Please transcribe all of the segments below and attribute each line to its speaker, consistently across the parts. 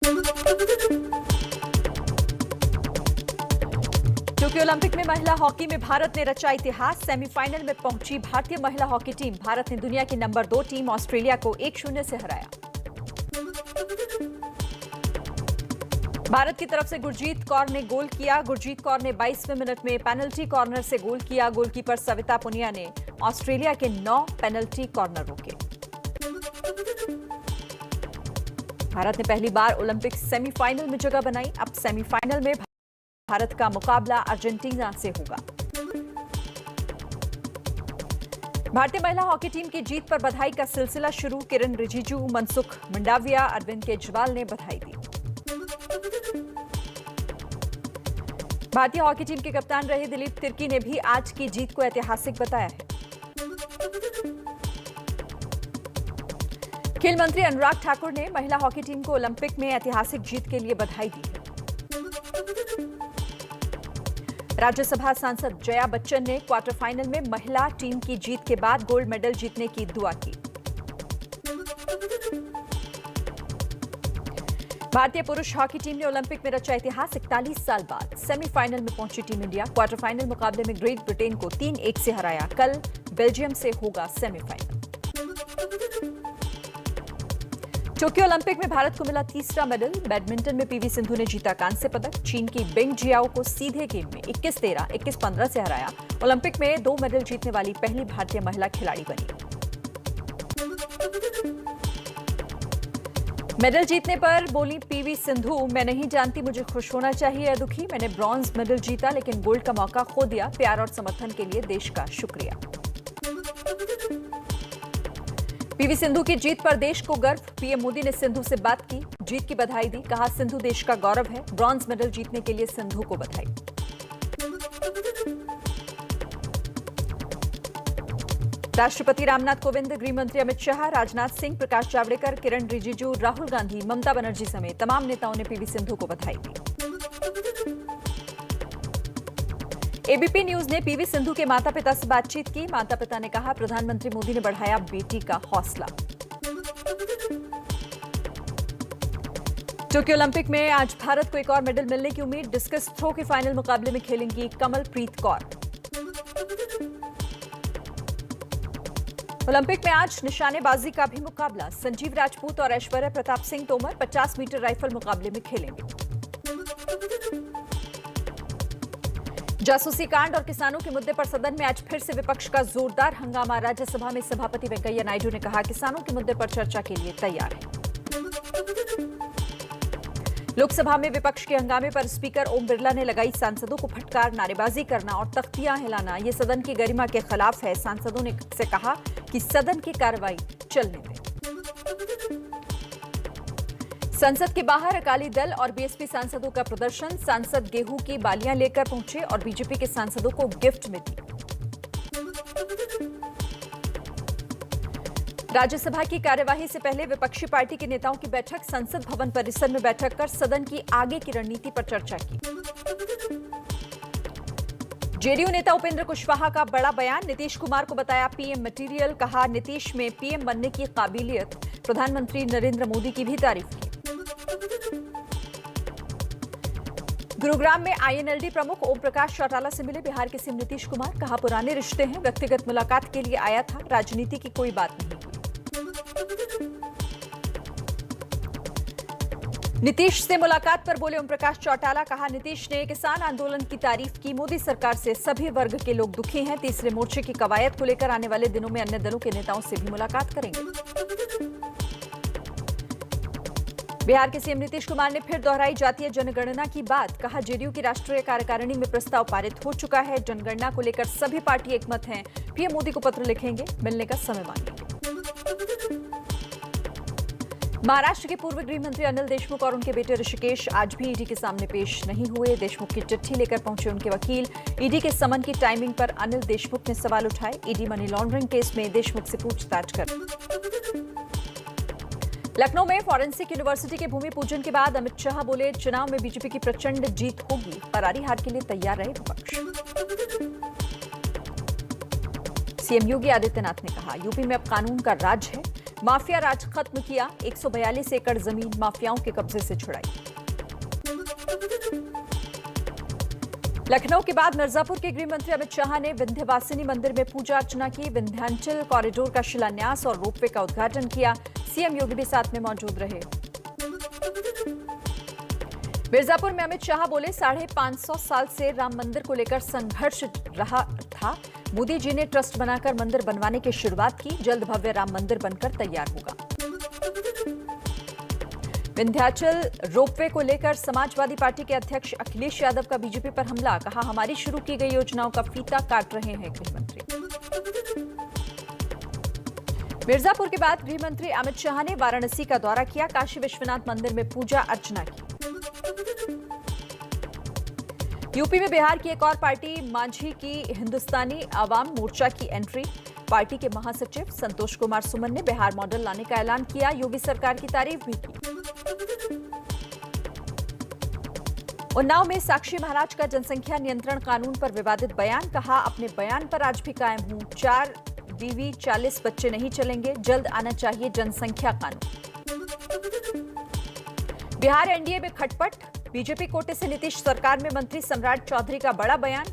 Speaker 1: Tokyo Olympic में महिला hockey में भारत ने रचा इतिहास। सेमीफाइनल में पहुंची भारतीय महिला हॉकी टीम। भारत ने दुनिया की नंबर 2 टीम ऑस्ट्रेलिया को 1-0 से हराया। भारत की तरफ से गुरजीत कौर ने गोल किया। गुरजीत कौर ने 22वें मिनट में पेनल्टी कॉर्नर से गोल किया। गोलकीपर सविता पुनिया ने ऑस्ट्रेलिया के 9 पेनल्टी कॉर्नर रोके। भारत ने पहली बार ओलंपिक सेमीफाइनल में जगह बनाई। अब सेमीफाइनल में भारत का मुकाबला अर्जेंटीना से होगा। भारतीय महिला हॉकी टीम की जीत पर बधाई का सिलसिला शुरू। किरण रिजिजू, मनसुख मंडाविया, अरविंद केजरीवाल ने बधाई दी। भारतीय हॉकी टीम के कप्तान रहे दिलीप तिर्की ने भी आज की जीत को ऐतिहासिक बताया है। खेल मंत्री अनुराग ठाकुर ने महिला हॉकी टीम को ओलंपिक में ऐतिहासिक जीत के लिए बधाई दी है। राज्यसभा सांसद जया बच्चन ने क्वार्टर फाइनल में महिला टीम की जीत के बाद गोल्ड मेडल जीतने की दुआ की। भारतीय पुरुष हॉकी टीम ने ओलंपिक में रचा इतिहास। 41 साल बाद सेमीफाइनल में पहुंची टीम इंडिया। क्वार्टर फाइनल मुकाबले में ग्रेट ब्रिटेन को 3-1 से हराया। कल बेल्जियम से होगा सेमीफाइनल। टोक्यो ओलंपिक में भारत को मिला तीसरा मेडल। बैडमिंटन में पीवी सिंधु ने जीता कांस्य पदक। चीन की बिंग जियाओ को सीधे गेम में 21-13, 21-15 से हराया। ओलंपिक में 2 मेडल जीतने वाली पहली भारतीय महिला खिलाड़ी बनी। मेडल जीतने पर बोली पीवी सिंधु, मैं नहीं जानती मुझे खुश होना चाहिए या दुखी। मैंने ब्रॉन्ज मेडल जीता लेकिन गोल्ड का मौका खो दिया। प्यार और समर्थन के लिए देश का शुक्रिया। पीवी सिंधु की जीत पर देश को गर्व। पीएम मोदी ने सिंधु से बात की, जीत की बधाई दी। कहा सिंधु देश का गौरव है। ब्रॉन्ज मेडल जीतने के लिए सिंधु को बधाई। राष्ट्रपति रामनाथ कोविंद, गृह मंत्री अमित शाह, राजनाथ सिंह, प्रकाश जावड़ेकर, किरण रिजिजू, राहुल गांधी, ममता बनर्जी समेत तमाम नेताओं ने पीवी सिंधु को बधाई दी। एबीपी न्यूज ने पीवी सिंधु के माता पिता से बातचीत की। माता पिता ने कहा प्रधानमंत्री मोदी ने बढ़ाया बेटी का हौसला। टोक्यो ओलंपिक में आज भारत को एक और मेडल मिलने की उम्मीद। डिस्कस थ्रो के फाइनल मुकाबले में खेलेंगी कमलप्रीत कौर। ओलंपिक में आज निशानेबाजी का भी मुकाबला। संजीव राजपूत और ऐश्वर्या प्रताप सिंह तोमर 50 मीटर राइफल मुकाबले में खेलेंगे। जासूसी कांड और किसानों के मुद्दे पर सदन में आज फिर से विपक्ष का जोरदार हंगामा। राज्यसभा में सभापति वेंकैया नायडू ने कहा किसानों के मुद्दे पर चर्चा के लिए तैयार है। लोकसभा में विपक्ष के हंगामे पर स्पीकर ओम बिरला ने लगाई सांसदों को फटकार। नारेबाजी करना और तख्तियां हिलाना ये सदन की गरिमा के खिलाफ है। सांसदों ने से कहा कि सदन की कार्रवाई चलने दें। संसद के बाहर अकाली दल और बीएसपी सांसदों का प्रदर्शन। सांसद गेहूं की बालियां लेकर पहुंचे और बीजेपी के सांसदों को गिफ्ट में दी। राज्यसभा की कार्यवाही से पहले विपक्षी पार्टी के नेताओं की बैठक। संसद भवन परिसर में बैठक कर सदन की आगे की रणनीति पर चर्चा की। जेडीयू नेता उपेंद्र कुशवाहा का बड़ा बयान। नीतीश कुमार को बताया पीएम मटेरियल। कहा नीतीश में पीएम बनने की काबिलियत। प्रधानमंत्री नरेंद्र मोदी की भी तारीफ की। गुरुग्राम में आईएनएलडी प्रमुख ओम प्रकाश चौटाला से मिले बिहार के सीएम नीतीश कुमार। कहा पुराने रिश्ते हैं, व्यक्तिगत मुलाकात के लिए आया था, राजनीति की कोई बात नहीं हुई। नीतीश से मुलाकात पर बोले ओम प्रकाश चौटाला। कहा नीतीश ने किसान आंदोलन की तारीफ की। मोदी सरकार से सभी वर्ग के लोग दुखी हैं। तीसरे मोर्चे की कवायद को लेकर आने वाले दिनों में अन्य दलों के नेताओं से भी मुलाकात करेंगे। बिहार के सीएम नीतीश कुमार ने फिर दोहराई जातीय जनगणना की बात। कहा जेडीयू की राष्ट्रीय कार्यकारिणी में प्रस्ताव पारित हो चुका है। जनगणना को लेकर सभी पार्टी एकमत हैं। पीएम मोदी को पत्र लिखेंगे, मिलने का समय मांगेंगे। महाराष्ट्र के पूर्व गृह मंत्री अनिल देशमुख और उनके बेटे ऋषिकेश आज भी ईडी के सामने पेश नहीं हुए। देशमुख की चिट्ठी लेकर पहुंचे उनके वकील। ईडी के समन की टाइमिंग पर अनिल देशमुख ने सवाल उठाए। ईडी मनी लॉन्ड्रिंग केस में देशमुख से पूछताछ कर। लखनऊ में फॉरेंसिक यूनिवर्सिटी के भूमि पूजन के बाद अमित शाह बोले चुनाव में बीजेपी की प्रचंड जीत होगी। करारी हार के लिए तैयार रहे विपक्ष। सीएम योगी आदित्यनाथ ने कहा यूपी में अब कानून का राज है। माफिया राज खत्म किया, 142 एकड़ जमीन माफियाओं के कब्जे से छुड़ाई। लखनऊ के बाद मिर्जापुर के गृह मंत्री अमित शाह ने विंध्यवासिनी मंदिर में पूजा अर्चना की, विंध्याचल कॉरिडोर का शिलान्यास और रोपवे का उद्घाटन किया। सीएम योगी भी साथ में मौजूद रहे। मिर्जापुर में अमित शाह बोले, 550 साल से राम मंदिर को लेकर संघर्ष रहा था। मोदी जी ने ट्रस्ट बनाकर मंदिर बनवाने की शुरुआत की, जल्द भव्य राम मंदिर बनकर तैयार होगा। विंध्याचल रोपवे को लेकर समाजवादी पार्टी के अध्यक्ष अखिलेश यादव का बीजेपी पर हमला, कहा हमारी शुरू की गई योजनाओं का फीता काट रहे हैं गृह मंत्री। मिर्जापुर के बाद गृह मंत्री अमित शाह ने वाराणसी का दौरा किया, काशी विश्वनाथ मंदिर में पूजा अर्चना की। यूपी में बिहार की एक और पार्टी मांझी की हिंदुस्तानी आवाम मोर्चा की एंट्री, पार्टी के महासचिव संतोष कुमार सुमन ने बिहार मॉडल लाने का ऐलान किया, योगी सरकार की तारीफ भी की। उन्नाव में साक्षी महाराज का जनसंख्या नियंत्रण कानून पर विवादित बयान, कहा अपने बयान पर आज भी कायम हूं, 4 बीवी 40 बच्चे नहीं चलेंगे, जल्द आना चाहिए जनसंख्या कानून। बिहार एनडीए में खटपट, बीजेपी कोटे से नीतीश सरकार में मंत्री सम्राट चौधरी का बड़ा बयान,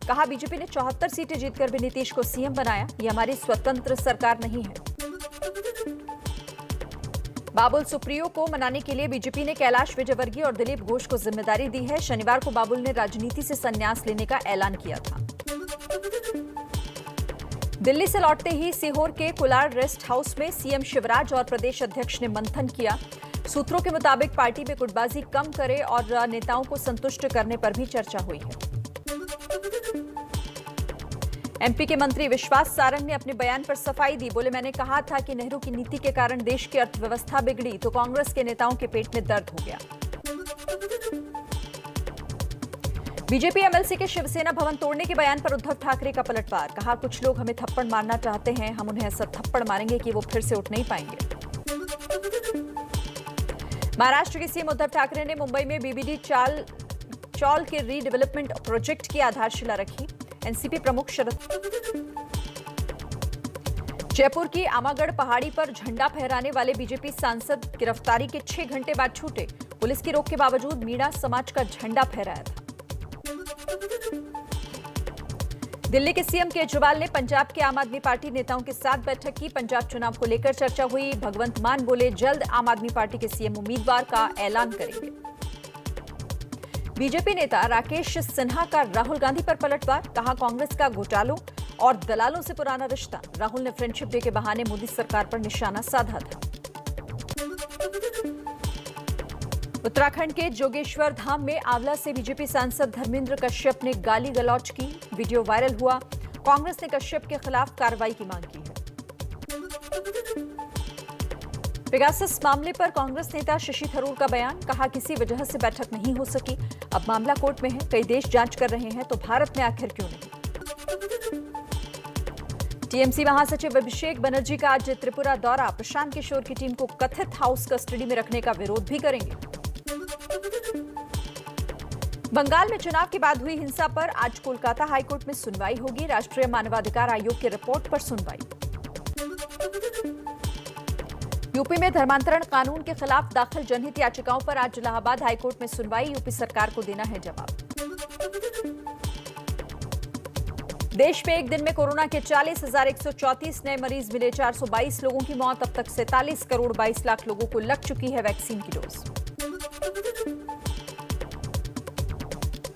Speaker 1: कहा बीजेपी ने 74 सीटें जीतकर भी नीतीश को सीएम बनाया, ये हमारी स्वतंत्र सरकार नहीं है। बाबुल सुप्रियो को मनाने के लिए बीजेपी ने कैलाश विजयवर्गीय और दिलीप घोष को जिम्मेदारी दी है। शनिवार को बाबुल ने राजनीति से संन्यास लेने का ऐलान किया था। दिल्ली से लौटते ही सीहोर के कुलार रेस्ट हाउस में सीएम शिवराज और प्रदेश अध्यक्ष ने मंथन किया। सूत्रों के मुताबिक पार्टी में गुटबाजी कम करे और नेताओं को संतुष्ट करने पर भी चर्चा हुई है। एमपी के मंत्री विश्वास सारंग ने अपने बयान पर सफाई दी, बोले मैंने कहा था कि नेहरू की नीति के कारण देश की अर्थव्यवस्था बिगड़ी तो कांग्रेस के नेताओं के पेट में दर्द हो गया। बीजेपी एमएलसी के शिवसेना भवन तोड़ने के बयान पर उद्धव ठाकरे का पलटवार, कहा कुछ लोग हमें थप्पड़ मारना चाहते हैं, हम उन्हें ऐसा थप्पड़ मारेंगे कि वो फिर से उठ नहीं पाएंगे। महाराष्ट्र के सीएम उद्धव ठाकरे ने मुंबई में बीबीडी चौल के रीडेवलपमेंट प्रोजेक्ट की आधारशिला रखी। एनसीपी प्रमुख शरद। जयपुर की आमागढ़ पहाड़ी पर झंडा फहराने वाले बीजेपी सांसद गिरफ्तारी के 6 घंटे बाद छूटे, पुलिस की रोक के बावजूद मीणा समाज का झंडा फहराया था। दिल्ली के सीएम केजरीवाल ने पंजाब के आम आदमी पार्टी नेताओं के साथ बैठक की, पंजाब चुनाव को लेकर चर्चा हुई। भगवंत मान बोले जल्द आम आदमी पार्टी के सीएम उम्मीदवार का ऐलान करेंगे। बीजेपी नेता राकेश सिन्हा का राहुल गांधी पर पलटवार, कहा कांग्रेस का घोटालों और दलालों से पुराना रिश्ता। राहुल ने फ्रेंडशिप डे के बहाने मोदी सरकार पर निशाना साधा था। उत्तराखंड के जोगेश्वर धाम में आंवला से बीजेपी सांसद धर्मेंद्र कश्यप ने गाली गलौज की, वीडियो वायरल हुआ। कांग्रेस ने कश्यप के खिलाफ कार्रवाई की मांग की है। पेगासस मामले पर कांग्रेस नेता शशि थरूर का बयान, कहा किसी वजह से बैठक नहीं हो सकी, अब मामला कोर्ट में है, कई देश जांच कर रहे हैं तो भारत में आखिर क्यों नहीं। टीएमसी महासचिव अभिषेक बनर्जी का आज त्रिपुरा दौरा, प्रशांत किशोर की टीम को कथित हाउस कस्टडी में रखने का विरोध भी करेंगे। बंगाल में चुनाव के बाद हुई हिंसा पर आज कोलकाता हाईकोर्ट में सुनवाई होगी, राष्ट्रीय मानवाधिकार आयोग की रिपोर्ट पर सुनवाई। यूपी में धर्मांतरण कानून के खिलाफ दाखिल जनहित याचिकाओं पर आज इलाहाबाद हाईकोर्ट में सुनवाई, यूपी सरकार को देना है जवाब। देश में एक दिन में कोरोना के 40,134 नए मरीज मिले, 422 लोगों की मौत, अब तक 47 करोड़ 22 लाख लोगों को लग चुकी है वैक्सीन की डोज।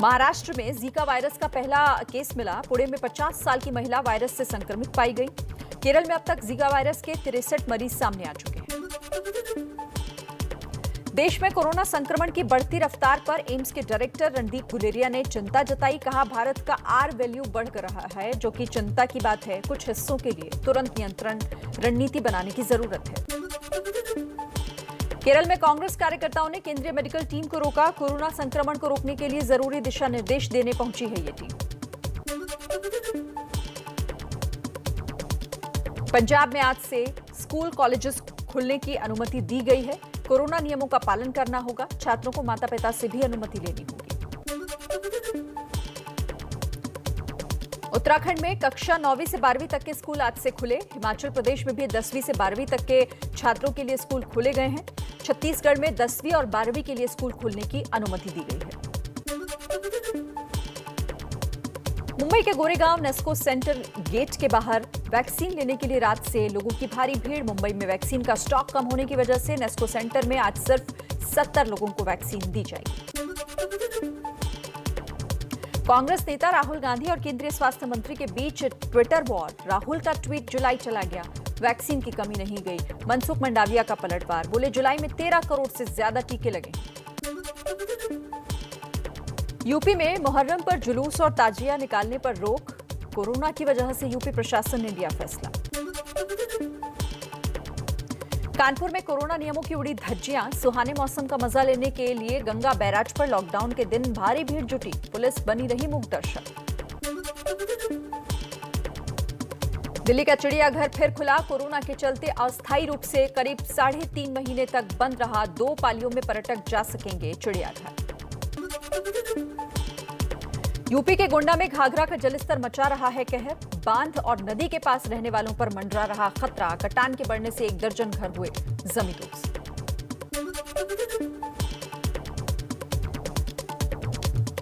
Speaker 1: महाराष्ट्र में जीका वायरस का पहला केस मिला, पुणे में 50 साल की महिला वायरस से संक्रमित पाई गई। केरल में अब तक जीका वायरस के 63 मरीज सामने आ चुके हैं। देश में कोरोना संक्रमण की बढ़ती रफ्तार पर एम्स के डायरेक्टर रणदीप गुलेरिया ने चिंता जताई, कहा भारत का आर वैल्यू बढ़ रहा है, जो कि चिंता की बात है। कुछ हिस्सों के लिए तुरंत नियंत्रण रणनीति बनाने की जरूरत है। केरल में कांग्रेस कार्यकर्ताओं ने केंद्रीय मेडिकल टीम को रोका, कोरोना संक्रमण को रोकने के लिए जरूरी दिशा निर्देश देने पहुंची है ये टीम। पंजाब में आज से स्कूल कॉलेजेस खुलने की अनुमति दी गई है, कोरोना नियमों का पालन करना होगा, छात्रों को माता पिता से भी अनुमति लेनी होगी। उत्तराखंड में कक्षा 9वीं से 12वीं तक के स्कूल आज से खुले। हिमाचल प्रदेश में भी 10वीं से 12वीं तक के छात्रों के लिए स्कूल खोले गए हैं। छत्तीसगढ़ में 10वीं और 12वीं के लिए स्कूल खोलने की अनुमति दी गई है। मुंबई के गोरेगांव नेस्को सेंटर गेट के बाहर वैक्सीन लेने के लिए रात से लोगों की भारी भीड़। मुंबई में वैक्सीन का स्टॉक कम होने की वजह से नेस्को सेंटर में आज सिर्फ 70 लोगों को वैक्सीन दी जाएगी। कांग्रेस नेता राहुल गांधी और केंद्रीय स्वास्थ्य मंत्री के बीच ट्विटर वॉर। राहुल का ट्वीट जुलाई चला गया, वैक्सीन की कमी नहीं गई। मनसुख मंडाविया का पलटवार, बोले जुलाई में 13 करोड़ से ज्यादा टीके लगे। यूपी में मुहर्रम पर जुलूस और ताजिया निकालने पर रोक। कोरोना की वजह से यूपी प्रशासन ने लिया फैसला। कानपुर में कोरोना नियमों की उड़ी धज्जियां। सुहाने मौसम का मजा लेने के लिए गंगा बैराज पर लॉकडाउन के दिन भारी भीड़ जुटी। पुलिस बनी रही मूक दर्शक। दिल्ली का चिड़ियाघर फिर खुला। कोरोना के चलते अस्थायी रूप से करीब 3.5 महीने तक बंद रहा। 2 पालियों में पर्यटक जा सकेंगे चिड़ियाघर। यूपी के गोंडा में घाघरा का जलस्तर मचा रहा है कहर। बांध और नदी के पास रहने वालों पर मंडरा रहा खतरा। कटान के बढ़ने से 1 दर्जन घर हुए जमींदोज।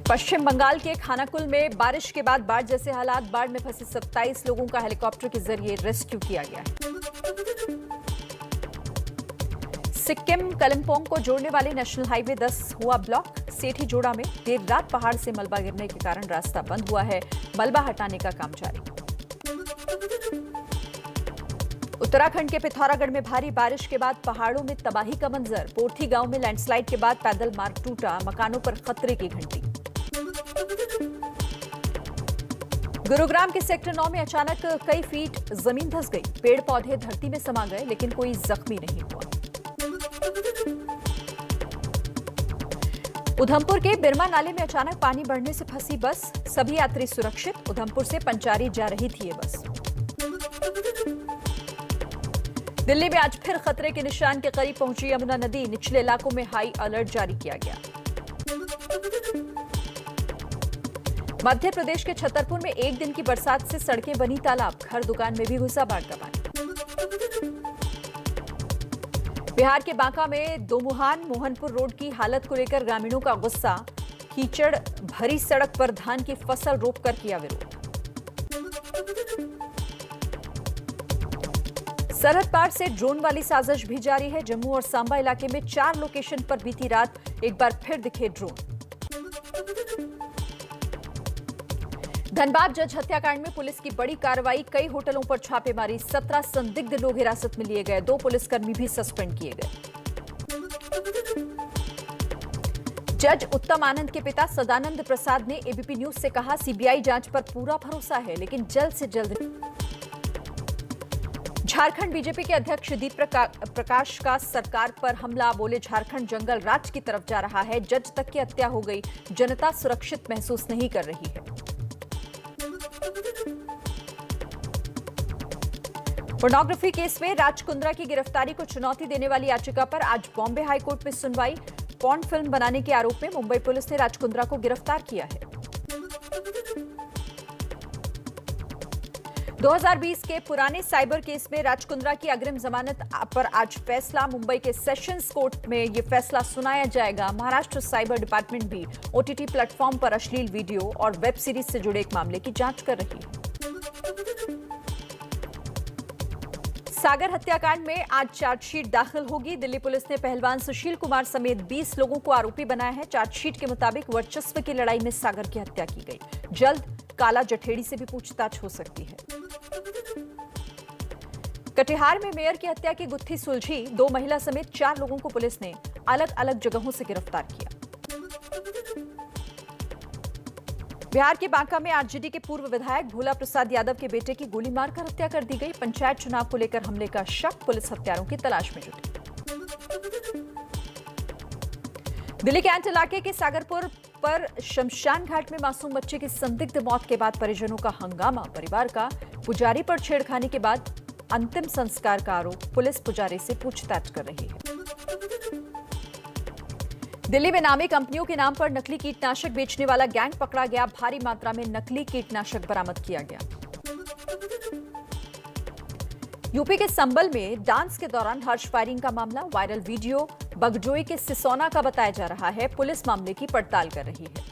Speaker 1: पश्चिम बंगाल के खानाकुल में बारिश के बाद बाढ़ जैसे हालात। बाढ़ में फंसे 27 लोगों का हेलीकॉप्टर के जरिए रेस्क्यू किया गया है। सिक्किम कलिम्पोंग को जोड़ने वाले नेशनल हाईवे 10 हुआ ब्लॉक। सेठी जोड़ा में देर रात पहाड़ से मलबा गिरने के कारण रास्ता बंद हुआ है। मलबा हटाने का काम जारी। उत्तराखंड के पिथौरागढ़ में भारी बारिश के बाद पहाड़ों में तबाही का मंजर। पोर्थी गांव में लैंडस्लाइड के बाद पैदल मार्ग टूटा। मकानों पर खतरे की घंटी। गुरुग्राम के सेक्टर 9 में अचानक कई फीट जमीन धंस गई। पेड़ पौधे धरती में समा गए लेकिन कोई जख्मी नहीं हुआ। उधमपुर के बिरमा नाले में अचानक पानी बढ़ने से फंसी बस। सभी यात्री सुरक्षित। उधमपुर से पंचारी जा रही थी ये बस। दिल्ली में आज फिर खतरे के निशान के करीब पहुंची यमुना नदी। निचले इलाकों में हाई अलर्ट जारी किया गया। मध्य प्रदेश के छतरपुर में 1 दिन की बरसात से सड़कें बनी तालाब। घर दुकान में भी घुसा बाढ़ का पानी। बिहार के बांका में दोमुहान मोहनपुर रोड की हालत को लेकर ग्रामीणों का गुस्सा। कीचड़ भरी सड़क पर धान की फसल रोककर किया विरोध। सरहद पार से ड्रोन वाली साजिश भी जारी है। जम्मू और सांबा इलाके में 4 लोकेशन पर बीती रात एक बार फिर दिखे ड्रोन। धनबाद जज हत्याकांड में पुलिस की बड़ी कार्रवाई। कई होटलों पर छापेमारी। 17 संदिग्ध लोग हिरासत में लिए गए। 2 पुलिसकर्मी भी सस्पेंड किए गए। जज उत्तम आनंद के पिता सदानंद प्रसाद ने एबीपी न्यूज से कहा, सीबीआई जांच पर पूरा भरोसा है लेकिन जल्द से जल्द। झारखंड बीजेपी के अध्यक्ष दीप प्रकाश का सरकार पर हमला। बोले झारखंड जंगल राज की तरफ जा रहा है। जज तक की हत्या हो गई। जनता सुरक्षित महसूस नहीं कर रही है। पोर्नोग्राफी केस में राज कुंद्रा की गिरफ्तारी को चुनौती देने वाली याचिका पर आज बॉम्बे हाईकोर्ट में सुनवाई। पॉर्न फिल्म बनाने के आरोप में मुंबई पुलिस ने राज कुंद्रा को गिरफ्तार किया है। 2020 के पुराने साइबर केस में राज कुंद्रा की अग्रिम जमानत पर आज फैसला। मुंबई के सेशंस कोर्ट में यह फैसला सुनाया जाएगा। महाराष्ट्र साइबर डिपार्टमेंट भी ओटीटी प्लेटफॉर्म पर अश्लील वीडियो और वेब सीरीज से जुड़े एक मामले की जांच कर रही है। सागर हत्याकांड में आज चार्जशीट दाखिल होगी। दिल्ली पुलिस ने पहलवान सुशील कुमार समेत 20 लोगों को आरोपी बनाया है। चार्जशीट के मुताबिक वर्चस्व की लड़ाई में सागर की हत्या की गई। जल्द काला जठेड़ी से भी पूछताछ हो सकती है। कटिहार में मेयर की हत्या की गुत्थी सुलझी। 2 महिला समेत 4 लोगों को पुलिस ने अलग अलग जगहों से गिरफ्तार किया। बिहार के बांका में आरजेडी के पूर्व विधायक भोला प्रसाद यादव के बेटे की गोली मारकर हत्या कर दी गई। पंचायत चुनाव को लेकर हमले का शक। पुलिस हत्यारों की तलाश में जुटी। दिल्ली कैंट इलाके के सागरपुर पर शमशान घाट में मासूम बच्चे की संदिग्ध मौत के बाद परिजनों का हंगामा। परिवार का पुजारी पर छेड़खानी के बाद अंतिम संस्कार का आरोप। पुलिस पुजारी से पूछताछ कर रही है। दिल्ली में नामी कंपनियों के नाम पर नकली कीटनाशक बेचने वाला गैंग पकड़ा गया। भारी मात्रा में नकली कीटनाशक बरामद किया गया। यूपी के संबल में डांस के दौरान हर्ष फायरिंग का मामला। वायरल वीडियो बगजोई के सिसोना का बताया जा रहा है। पुलिस मामले की पड़ताल कर रही है।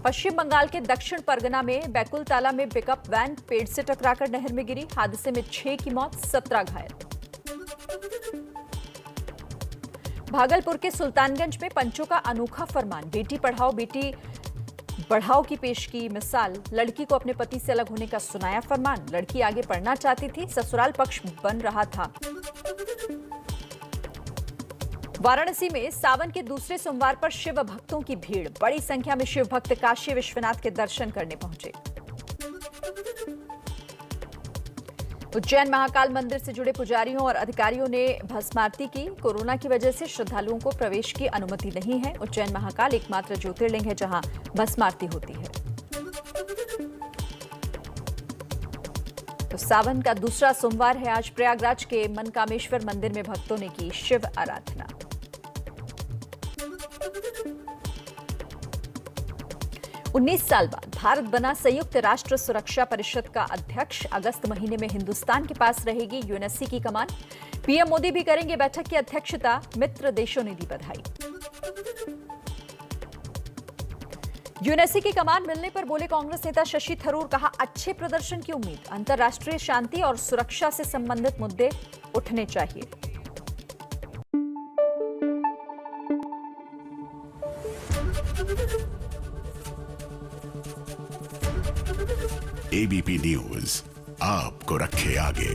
Speaker 1: पश्चिम बंगाल के दक्षिण परगना में बैकुलताला में पिकअप वैन पेड़ से टकराकर नहर में गिरी। हादसे में 6 की मौत, 17 घायल। भागलपुर के सुल्तानगंज में पंचों का अनोखा फरमान। बेटी पढ़ाओ बेटी बढ़ाओ की पेश की मिसाल। लड़की को अपने पति से अलग होने का सुनाया फरमान। लड़की आगे पढ़ना चाहती थी, ससुराल पक्ष बन रहा था। वाराणसी में सावन के दूसरे सोमवार पर शिव भक्तों की भीड़। बड़ी संख्या में शिव भक्त काशी विश्वनाथ के दर्शन करने पहुंचे। उज्जैन महाकाल मंदिर से जुड़े पुजारियों और अधिकारियों ने भस्मारती की। कोरोना की वजह से श्रद्धालुओं को प्रवेश की अनुमति नहीं है। उज्जैन महाकाल एकमात्र ज्योतिर्लिंग है जहां भस्मारती होती है। तो सावन का दूसरा सोमवार है आज। प्रयागराज के मनकामेश्वर मंदिर में भक्तों ने की शिव आराधना। उन्नीस साल बाद भारत बना संयुक्त राष्ट्र सुरक्षा परिषद का अध्यक्ष। अगस्त महीने में हिंदुस्तान के पास रहेगी यूएनएससी की कमान। पीएम मोदी भी करेंगे बैठक की अध्यक्षता। मित्र देशों ने दी बधाई। यूएनएससी की कमान मिलने पर बोले कांग्रेस नेता शशि थरूर। कहा, अच्छे प्रदर्शन की उम्मीद। अंतर्राष्ट्रीय शांति और सुरक्षा से संबंधित मुद्दे उठने चाहिए।
Speaker 2: एबीपी न्यूज आपको रखे आगे।